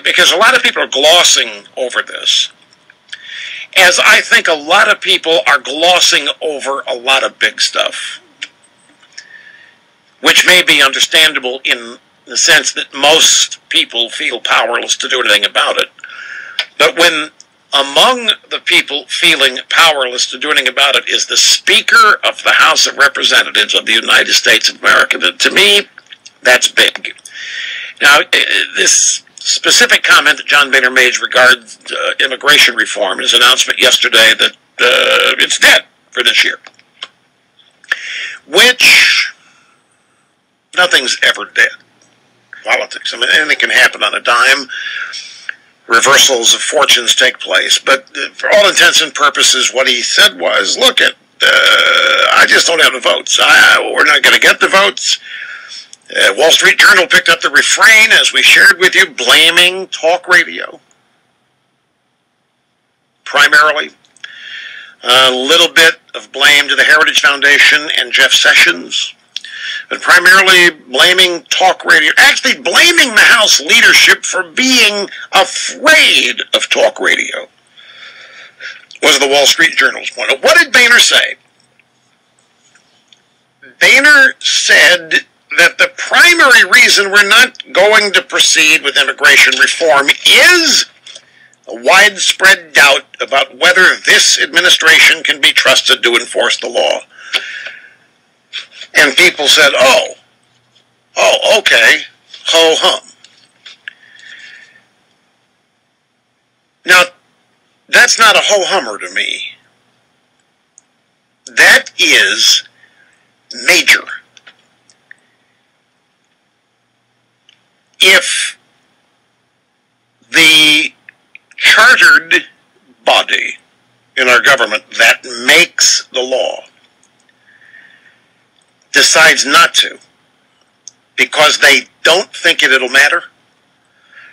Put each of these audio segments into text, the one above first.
because a lot of people are glossing over this, as I think a lot of people are glossing over a lot of big stuff, which may be understandable in the sense that most people feel powerless to do anything about it. But when among the people feeling powerless to do anything about it is the Speaker of the House of Representatives of the United States of America, to me, that's big. Now, this specific comment that John Boehner made regarding immigration reform, his announcement yesterday that it's dead for this year, which nothing's ever dead. Politics, I mean, anything can happen on a dime. Reversals of fortunes take place, but for all intents and purposes, what he said was, look, I just don't have the votes. We're not going to get the votes. Wall Street Journal picked up the refrain, as we shared with you, blaming talk radio. Primarily. A little bit of blame to the Heritage Foundation and Jeff Sessions, but primarily blaming talk radio, actually blaming the House leadership for being afraid of talk radio, was the Wall Street Journal's point. What did Boehner say? Boehner said that the primary reason we're not going to proceed with immigration reform is a widespread doubt about whether this administration can be trusted to enforce the law. And people said, oh, okay, ho-hum. Now, that's not a ho-hummer to me. That is major. If the chartered body in our government that makes the law decides not to, because they don't think it'll matter,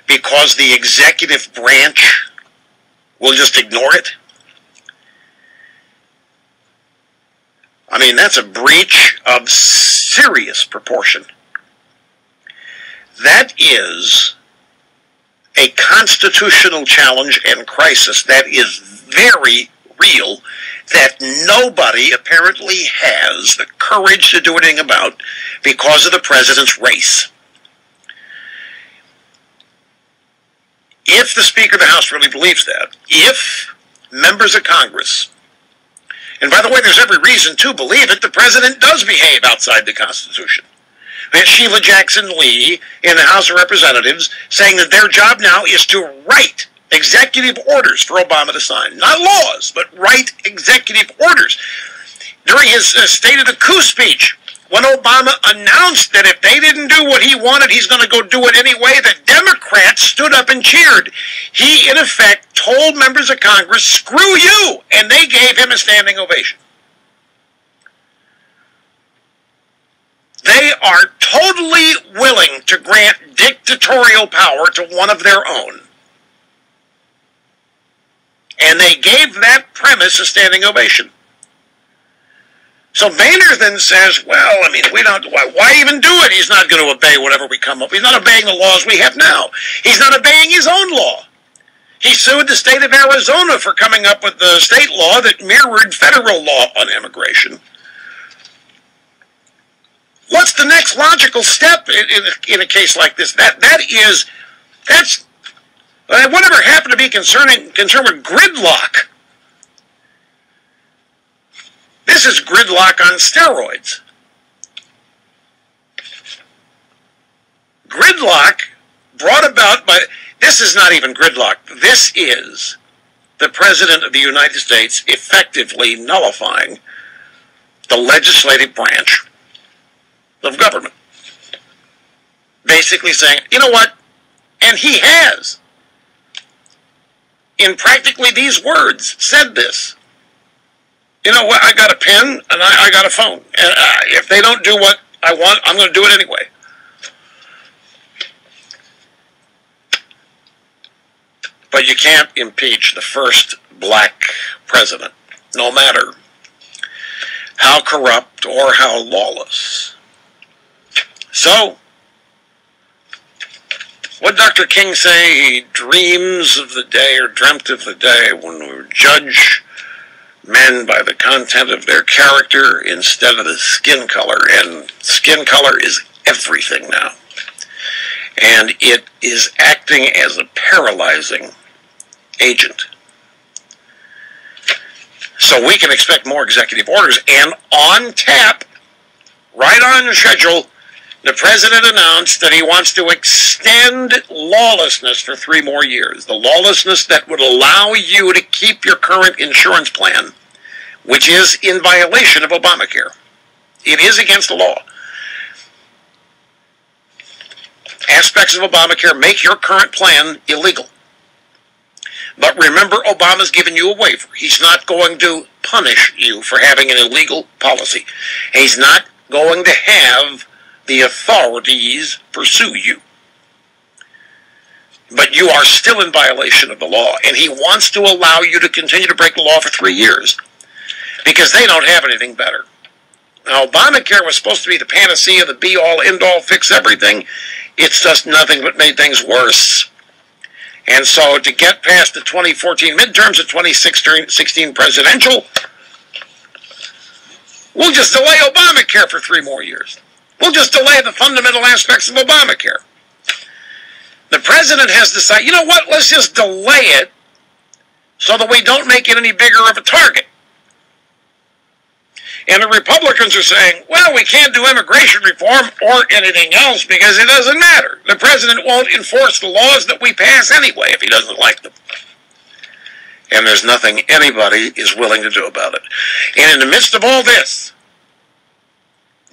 because the executive branch will just ignore it, I mean, that's a breach of serious proportion. That is a constitutional challenge and crisis that is very real, that nobody apparently has the courage to do anything about because of the president's race. If the Speaker of the House really believes that, if members of Congress, and by the way, there's every reason to believe it, the president does behave outside the Constitution. Sheila Jackson Lee in the House of Representatives saying that their job now is to write executive orders for Obama to sign. Not laws, but write executive orders. During his State of the Coup speech, when Obama announced that if they didn't do what he wanted, he's going to go do it anyway, the Democrats stood up and cheered. He, in effect, told members of Congress, screw you, and they gave him a standing ovation. They are totally willing to grant dictatorial power to one of their own. And they gave that premise a standing ovation. So Boehner then says, well, I mean, why even do it? He's not going to obey whatever we come up with. He's not obeying the laws we have now. He's not obeying his own law. He sued the state of Arizona for coming up with the state law that mirrored federal law on immigration. What's the next logical step in a case like this? That's whatever happened to be concerned with gridlock. This is gridlock on steroids. Gridlock brought about by, this is not even gridlock. This is the President of the United States effectively nullifying the legislative branch of government. Basically saying, you know what? And he has, in practically these words, said this. You know what? I got a pen and I got a phone. And if they don't do what I want, I'm going to do it anyway. But you can't impeach the first black president, no matter how corrupt or how lawless. So, What did Dr. King say? He dreams of the day, or dreamt of the day, when we would judge men by the content of their character instead of the skin color. And skin color is everything now. And it is acting as a paralyzing agent. So we can expect more executive orders. And on tap, right on the schedule, the president announced that he wants to extend lawlessness for 3 more years. The lawlessness that would allow you to keep your current insurance plan, which is in violation of Obamacare. It is against the law. Aspects of Obamacare make your current plan illegal. But remember, Obama's given you a waiver. He's not going to punish you for having an illegal policy. He's not going to have the authorities pursue you. But you are still in violation of the law, and he wants to allow you to continue to break the law for 3 years because they don't have anything better. Now, Obamacare was supposed to be the panacea, the be-all, end-all, fix everything. It's just nothing but made things worse. And so to get past the 2014 midterms, the 2016 presidential, we'll just delay Obamacare for 3 more years. We'll just delay the fundamental aspects of Obamacare. The president has decided, you know what, let's just delay it so that we don't make it any bigger of a target. And the Republicans are saying, well, we can't do immigration reform or anything else because it doesn't matter. The president won't enforce the laws that we pass anyway if he doesn't like them. And there's nothing anybody is willing to do about it. And in the midst of all this,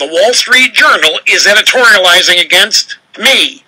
the Wall Street Journal is editorializing against me.